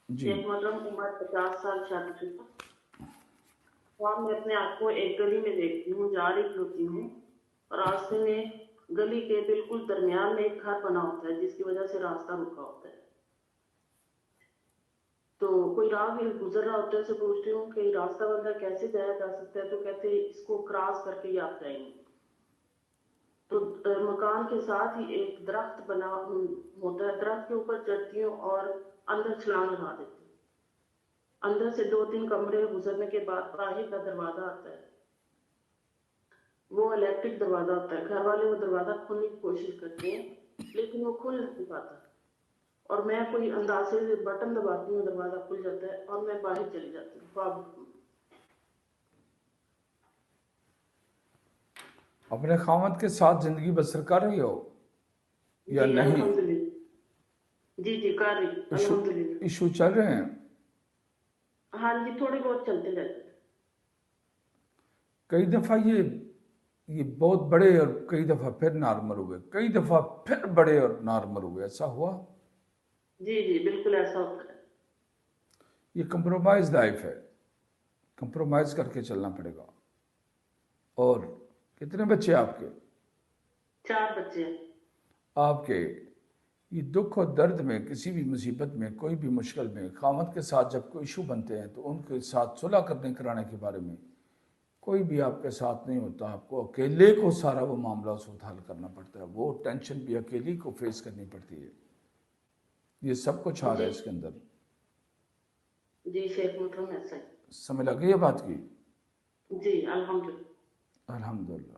جی ایک محترم عمر 50 سال شادی شدہ، اور میں اپنے آپ کو ایک گلی میں دیکھتی ہوں، جا رہی ہوتی ہوں، اور راستے میں گلی کے بالکل درمیان میں ایک گھر بنا ہوتا ہے جس کی وجہ سے راستہ رکا ہوتا ہے۔ تو کوئی راہ گزر رہا ہوتا ہے، سے پوچھتی ہوں کہ راستہ بندہ کیسے جایا جا سکتا ہے، تو کہتے ہیں اس کو کراس کر کے ہی آپ جائیں گے۔ تو مکان کے ساتھ ہی ایک درخت بنا ہوتا ہے، درخت کے اوپر چڑھتی ہوں اور اندر چھلانگ لگا دیتی ہوں۔ اندر سے 2-3 کمرے گزرنے کے بعد باہر کا دروازہ آتا ہے، وہ الیکٹرک دروازہ ہوتا ہے۔ گھر والے وہ دروازہ کھولنے کی کوشش کرتے ہیں لیکن وہ کھل نہیں پاتا، اور میں کوئی اندازے سے بٹن دباتی ہوں، دروازہ کھل جاتا ہے اور میں باہر چلی جاتی ہوں۔ اپنے خاوند کے ساتھ زندگی بسر کر رہی ہو یا جی نہیں؟ الحمدللہ، جی کر رہی الحمدللہ۔ ایشو چل رہے ہیں؟ ہاں جی، تھوڑے بہت چلتے رہتے ہیں۔ کئی دفعہ یہ بہت بڑے اور کئی دفعہ پھر نارمل ہوئے، کئی دفعہ پھر بڑے اور نارمل ہوئے، ایسا ہوا؟ جی بالکل ایسا ہوتا ہے۔ یہ کمپرومائز لائف ہے، کمپرومائز کر کے چلنا پڑے گا۔ اور کتنے بچے آپ کے؟ 4 بچے ہیں۔ آپ کے یہ دکھ اور درد میں، کسی بھی مصیبت میں، کوئی بھی مشکل میں خاوند کے ساتھ جب کوئی ایشو بنتے ہیں تو ان کے ساتھ صلح کرانے کے بارے میں کوئی بھی آپ کے ساتھ نہیں ہوتا، آپ کو اکیلے کو سارا وہ معاملہ حل کرنا پڑتا ہے، وہ ٹینشن بھی اکیلی کو فیس کرنی پڑتی ہے۔ یہ سب کچھ آ رہا ہے جی اس کے اندر، جی شیخ محترم ایسا سمجھ لگی یہ بات کی؟ ہے۔ جی الحمدللہ۔ الحمدللہ۔